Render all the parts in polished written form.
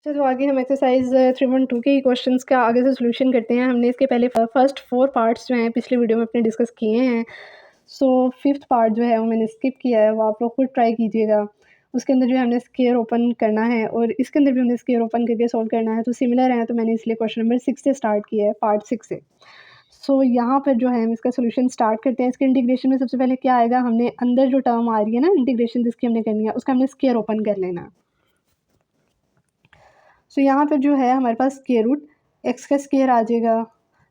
चलो आगे हम एक्सरसाइज 3.2 के क्वेश्चंस का आगे से सॉल्यूशन करते हैं। हमने इसके पहले फर्स्ट 4 पार्ट्स जो हैं पिछले वीडियो में अपने डिस्कस किए हैं। सो फिफ्थ पार्ट जो है वो मैंने स्किप किया है, वो आप लोग खुद ट्राई कीजिएगा। उसके अंदर जो है हमने स्क्वायर ओपन करना है और इसके अंदर भी हमने स्क्वायर ओपन करके सॉल्व करना है। तो सिमिलर है, तो मैंने इसलिए क्वेश्चन नंबर 6 से स्टार्ट किया है, पार्ट 6 से। सो यहाँ पर जो है हम इसका सोल्यूशन स्टार्ट करते हैं। इसके इंटीग्रेशन में सबसे पहले क्या आएगा, हमने अंदर जो टर्म आ रही है ना इंटीग्रेशन जिसकी हमने करनी है, उसका हमने स्क्वायर ओपन कर लेना है। सो यहाँ पर जो है हमारे पास स्क्वायर रूट एक्स का स्क्वायर आ जाएगा।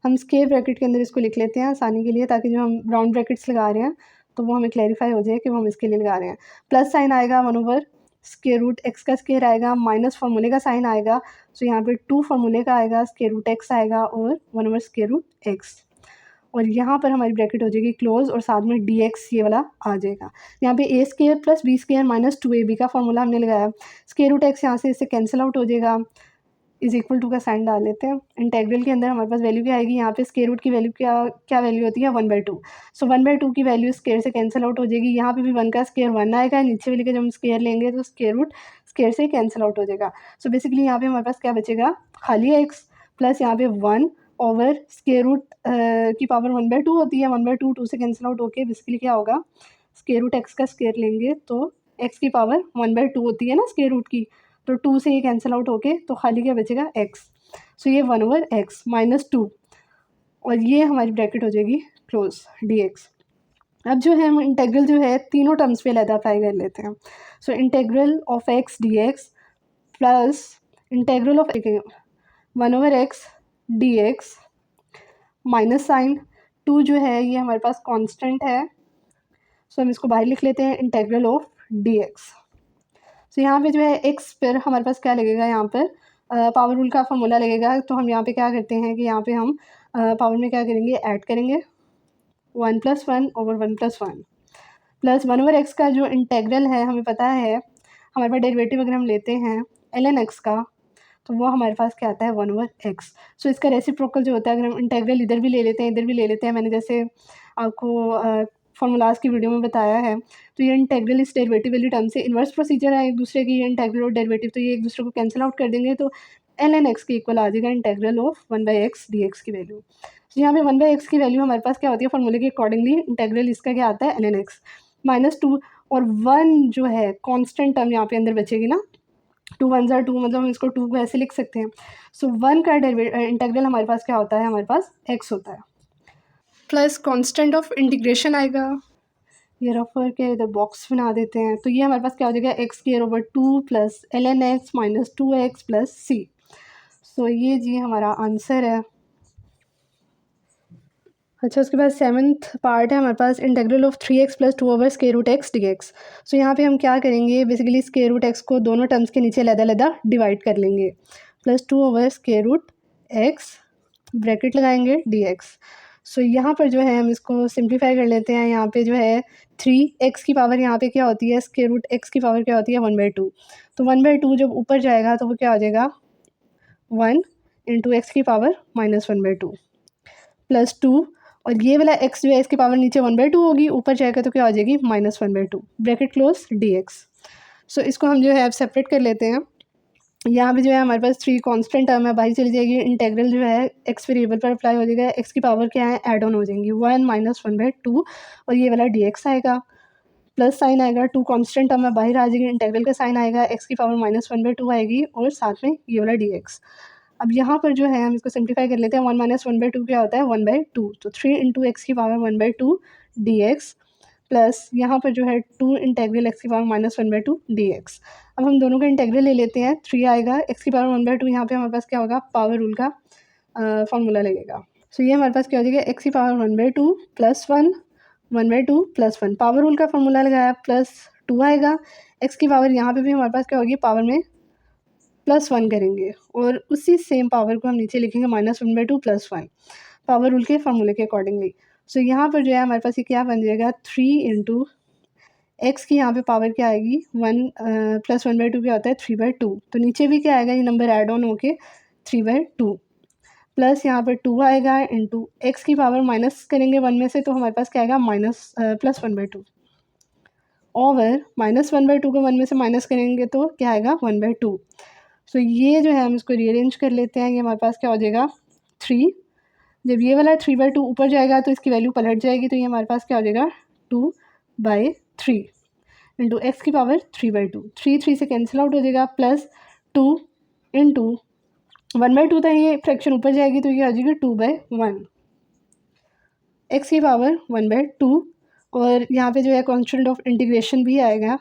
हम स्क्वायर ब्रैकेट के अंदर इसको लिख लेते हैं आसानी के लिए, ताकि जो हम राउंड ब्रैकेट्स लगा रहे हैं तो वो हमें क्लैरिफाई हो जाए कि वो हम इसके लिए लगा रहे हैं। प्लस साइन आएगा 1/, स्क्वायर रूट एक्स का स्क्वायर आएगा, माइनस फार्मूले का साइन आएगा। सो यहाँ पे 2 फार्मूले का आएगा, स्क्वायर रूट एक्स आएगा और 1/, स्क्वायर रूट एक्स। और यहाँ पर हमारी ब्रैकेट हो जाएगी क्लोज और साथ में डी एक्स ये वाला आ जाएगा। यहाँ पे A square plus B square minus 2ab का फॉर्मूला हमने लगाया। स्क्वायर रूट एक्स यहाँ से इससे कैंसिल आउट हो जाएगा, इज इक्वल टू का साइन डाल लेते हैं। इंटेग्रल के अंदर हमारे पास वैल्यू क्या आएगी, यहाँ पे स्क्वायर रूट की वैल्यू क्या वैल्यू होती है 1/2। सो 1/2 की वैल्यू स्क्वायर से कैंसिल आउट हो जाएगी। यहाँ पे भी 1 का स्क्वायर 1 आएगा, नीचे वाले का जब हम स्क्वायर लेंगे तो स्क्वायर रूट स्क्वायर से कैंसिल आउट हो जाएगा। सो बेसिकली यहाँ पे हमारे पास क्या बचेगा, खाली एक्स प्लस यहाँ पे 1 ओवर स्क्वायर रूट की पावर 1/2 होती है। 1/2 2 से कैंसिल आउट होके बेसिकली क्या होगा, स्क्वायर रूट एक्स का स्क्वायर लेंगे तो एक्स की पावर 1/2 होती है ना स्क्वायर रूट की, तो 2 से ये कैंसिल आउट होके तो खाली क्या बचेगा एक्स। सो ये 1/x माइनस 2 और ये हमारी ब्रैकेट हो जाएगी क्लोज डी एक्स। अब जो है हम इंटेग्रल जो है तीनों टर्म्स पे अलग अप्लाई कर लेते हैं। So integral of x d x plus integral of 1/x d x minus sine 2 जो है ये हमारे पास कांस्टेंट है। सो हम इसको बाहर लिख लेते हैं, integral of D x. So यहाँ पे जो है एक्स पर हमारे पास क्या लगेगा, यहाँ पर पावर रूल का फॉर्मूला लगेगा। तो हम यहाँ पे क्या करते हैं कि यहाँ पे हम पावर में क्या करेंगे, ऐड करेंगे 1 + 1 ओवर 1 + 1 प्लस 1/x का जो इंटेग्रल है हमें पता है, हमारे पास डेरिवेटिव अगर हम लेते हैं ln x का तो वो हमारे पास क्या आता है 1/x। सो इसका रेसिप्रोकल जो होता है, अगर हम इंटेग्रल इधर भी ले लेते हैं इधर भी ले लेते हैं, मैंने जैसे आपको फार्मूलाज की वीडियो में बताया है, तो ये इंटेग्रल इस डेरिवेटिव वाली टर्म से इन्वर्स प्रोसीजर है एक दूसरे की, ये इंटेग्रल और डेरिवेटिव तो ये एक दूसरे को कैंसिल आउट कर देंगे, तो ln x के इक्वल आ जाएगा इंटेग्रल ऑफ 1/x dx की वैल्यू। तो यहाँ पे 1/x की वैल्यू हमारे पास क्या होती है, फार्मूले के अकॉर्डिंगली इंटेग्रल इसका क्या आता है ln x माइनस 2 और 1 जो है कांस्टेंट टर्म यहाँ पे अंदर बचेगी ना, 2 1 ज़ा 2 मतलब हम इसको 2 को ऐसे लिख सकते हैं। सो 1 का इंटेग्रल हमारे पास क्या होता है, हमारे पास x होता है प्लस कांस्टेंट ऑफ इंटीग्रेशन आएगा, ये रफ करके इधर बॉक्स बना देते हैं। तो ये हमारे पास क्या हो जाएगा x square over 2 plus ln x minus 2x plus c। So ये जी हमारा आंसर है। अच्छा, उसके बाद 7th पार्ट है हमारे पास, integral of 3x + 2 square root x d x. So यहाँ पे हम क्या करेंगे, बेसिकली स्क्वायर रूट एक्स को दोनों टर्म्स के नीचे अलग-अलग डिवाइड कर लेंगे, plus 2 square root x bracket लगाएंगे डी एक्स। सो यहाँ पर जो है हम इसको सिंप्लीफाई कर लेते हैं। यहाँ पे जो है 3x की पावर यहाँ पे क्या होती है, स्क्वायर रूट एक्स की पावर क्या होती है 1/2। तो 1/2 जब ऊपर जाएगा तो वो क्या हो जाएगा 1 × x की पावर -1/2 प्लस 2 और ये वाला x जो है इसकी पावर नीचे 1/2 होगी, ऊपर जाएगा तो क्या आ जाएगी -1/2 ब्रैकेट क्लोज डी एक्स। सो इसको हम जो है अब सेपरेट कर लेते हैं। यहाँ पे जो है हमारे पास 3 कांस्टेंट टर्म है, बाहर चली जाएगी, इंटेग्रल जो है x वेरिएबल पर अप्लाई हो जाएगा, x की पावर क्या है ऐड ऑन हो जाएंगी 1 - 1/2 और ये वाला डी एक्स आएगा, प्लस साइन आएगा, 2 कांस्टेंट टर्म है बाहर आ जाएगी, इंटेग्रल का साइन आएगा, x की पावर -1/2 आएगी और साथ में ये वाला डी एक्स। अब यहाँ पर जो है हम इसको सिंप्लीफाई कर लेते हैं, 1 - 1/2 क्या होता है 1/2, तो 3 × x की पावर 1/2 डी एक्स प्लस यहाँ पर जो है 2 इंटेग्रल x की पावर -1/2 डी एक्स। अब हम दोनों का इंटेग्रल ले लेते हैं, 3 आएगा, x की पावर 1/2 यहाँ पे हमारे पास क्या होगा पावर रूल का फॉर्मूला लगेगा। सो ये हमारे पास क्या हो जाएगा x की power 1/2 plus 1 1/2 plus 1 power rule का फॉर्मूला लगाया प्लस 2 आएगा, x की पावर यहाँ पे भी हमारे पास क्या होगी पावर में +1 करेंगे और उसी सेम पावर को हम नीचे लिखेंगे -1/2 प्लस 1 पावर रूल के फार्मूले के अकॉर्डिंगली। सो यहाँ पर जो है हमारे पास ये क्या बन जाएगा 3 × x की यहाँ पे पावर क्या आएगी 1 प्लस 1/2 क्या होता है 3/2, तो नीचे भी क्या आएगा ये नंबर ऐड ऑन होके 3/2 प्लस यहाँ पर 2 आएगा इंटू x की पावर माइनस करेंगे 1 में से तो हमारे पास क्या आएगा प्लस 1/2 ओवर -1/2 को 1 में से माइनस करेंगे तो क्या आएगा 1/2। सो ये जो है हम इसको रीअरेंज कर लेते हैं। ये हमारे पास क्या हो जाएगा 3। जब ये वाला 3/2 ऊपर जाएगा तो इसकी वैल्यू पलट जाएगी, तो ये हमारे पास क्या हो जाएगा 2/3 इंटू एक्स की पावर 3/2। 3 से कैंसिल आउट हो जाएगा, प्लस 2 इंटू 1/2 था, ये फ्रैक्शन ऊपर जाएगी तो ये आ जाएगी 2/1 एक्स की पावर 1/2। और यहाँ पे जो है कॉन्स्टेंट ऑफ इंटीग्रेशन भी आएगा,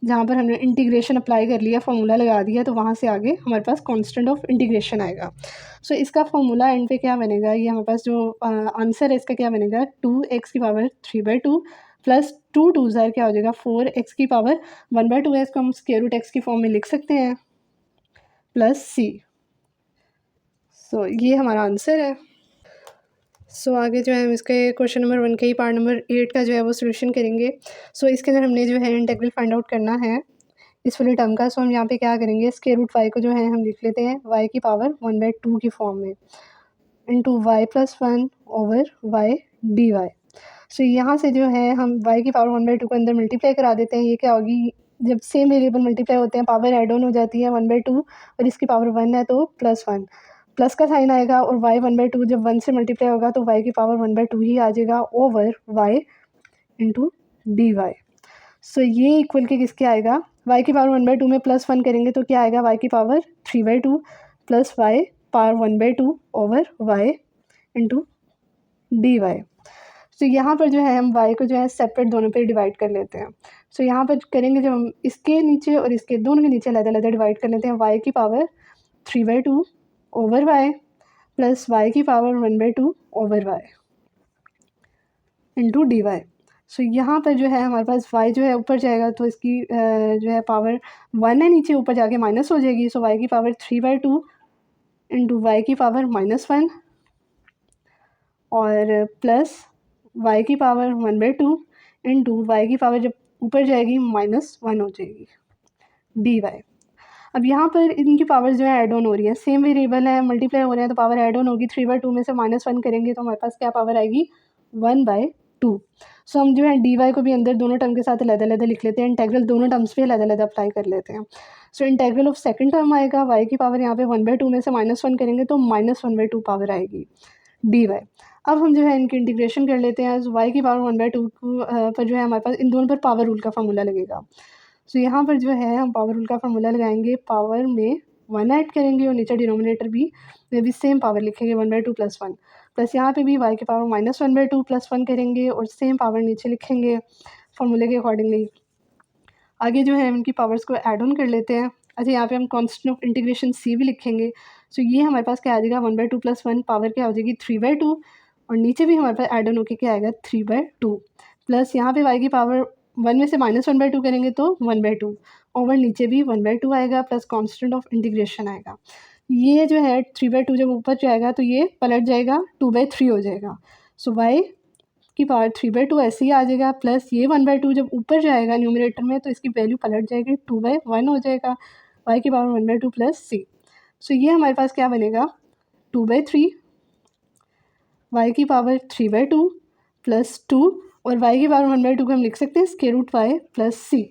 जहाँ पर हमने इंटीग्रेशन अप्लाई कर लिया, फार्मूला लगा दिया, तो वहाँ से आगे हमारे पास कांस्टेंट ऑफ इंटीग्रेशन आएगा। सो इसका फार्मूला एंड पे क्या बनेगा, ये हमारे पास जो आंसर है इसका क्या बनेगा 2x की पावर 3/2 प्लस 2 2 क्या हो जाएगा 4x की पावर 1/2 है, इसको हम स्क्वायर रूट x की फॉर्म में लिख सकते हैं, प्लस c। सो ये हमारा आंसर है। सो आगे जो है हम इसके क्वेश्चन नंबर 1 के ही पार्ट नंबर 8 का जो है वो सोल्यूशन करेंगे। सो इसके अंदर हमने जो है इंटीग्रल फाइंड आउट करना है इस वाले टर्म का। सो हम यहाँ पे क्या करेंगे, स्क्वायर रूट y को जो है हम लिख लेते हैं y की पावर 1/2 की फॉर्म में, into y plus 1 over y dy। सो यहाँ से जो है हम y की पावर 1/2 को अंदर मल्टीप्लाई करा देते हैं। ये क्या होगी, जब सेम वेरिएबल मल्टीप्लाई होते हैं पावर एड ऑन हो जाती है 1/2, और इसकी पावर 1 है तो +1 प्लस का साइन आएगा, और y 1/2 जब 1 से मल्टीप्लाई होगा तो y की पावर 1/2 ही आ जाएगा over y into d y. So ये इक्वल के किसके आएगा, y की पावर 1/2 में +1 करेंगे तो क्या आएगा y की power 3/2 plus y power 1/2 over y into d y. So यहाँ पर जो है हम y को जो है सेपरेट दोनों पे डिवाइड कर लेते हैं। सो यहाँ पर करेंगे जब हम इसके नीचे और इसके दोनों के नीचे अलग-अलग डिवाइड कर लेते हैं, y की power 3/2 over y plus y की power 1/2 over y into d y. So यहाँ पर जो है हमारे पास y जो है ऊपर जाएगा तो इसकी जो है पावर 1 है, नीचे ऊपर जाके माइनस हो जाएगी। सो y की पावर 3/2 इंटू वाई की पावर -1 और प्लस y की पावर 1/2 इंटू वाई की पावर जब ऊपर जाएगी -1 हो जाएगी डी वाई। अब यहाँ पर इनकी पावर्स जो है ऐड ऑन हो रही है, सेम वेरिएबल है, मल्टीप्लाई हो रहे हैं तो पावर ऐड ऑन होगी। 3/2 में से -1 करेंगे तो हमारे पास क्या पावर आएगी 1/2। सो हम जो है डी वाई को भी अंदर दोनों टर्म के साथ अलग-अलग लिख लेते हैं, इंटेग्रल दोनों टर्म्स पे अलग-अलग अप्लाई कर लेते हैं। So integral of second term आएगा, y की पावर यहाँ पे 1/2 में से -1 करेंगे तो -1/2 पावर आएगी डी वाई। अब हम जो है इनकी इंटीग्रेशन कर लेते हैं। सो y की पावर 1/2 पर जो है हमारे पास इन दोनों पर पावर रूल का फार्मूला लगेगा। सो यहाँ पर जो है हम पावर रूल का फार्मूला लगाएंगे, पावर में 1 ऐड करेंगे और नीचे डिनोमिनेटर में भी सेम पावर लिखेंगे 1/2 प्लस 1, प्लस यहाँ पे भी y की पावर -1/2 प्लस 1 करेंगे और सेम पावर नीचे लिखेंगे फार्मूले के अकॉर्डिंगली। आगे जो है हम इनकी पावर्स को ऐड ऑन कर लेते हैं। अच्छा, यहाँ पे हम कांस्टेंट ऑफ इंटीग्रेशन c भी लिखेंगे। सो ये हमारे पास क्या आ जाएगा 1/2 प्लस 1 पावर क्या हो जाएगी 3/2, और नीचे भी हमारे पास ऐड ऑन होकर क्या आएगा 3/2, प्लस यहाँ पे y की पावर 1 में से -1/2 करेंगे तो 1/2 ओवर नीचे भी 1/2 आएगा, प्लस कांस्टेंट ऑफ इंटीग्रेशन आएगा। ये जो है 3/2 जब ऊपर जाएगा तो ये पलट जाएगा 2/3 हो जाएगा। सो y की पावर 3/2 ऐसे ही आ जाएगा, प्लस ये 1/2 जब ऊपर जाएगा न्यूमरेटर में तो इसकी वैल्यू पलट जाएगी 2/1 हो जाएगा, y की पावर 1/2 प्लस c। सो ये हमारे पास क्या बनेगा 2/3, y की पावर 3/2 प्लस 2 और y की पावर 1/2 को हम लिख सकते हैं square root y plus c।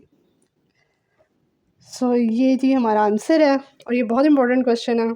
So ये जी हमारा आंसर है और ये बहुत इंपॉर्टेंट क्वेश्चन है।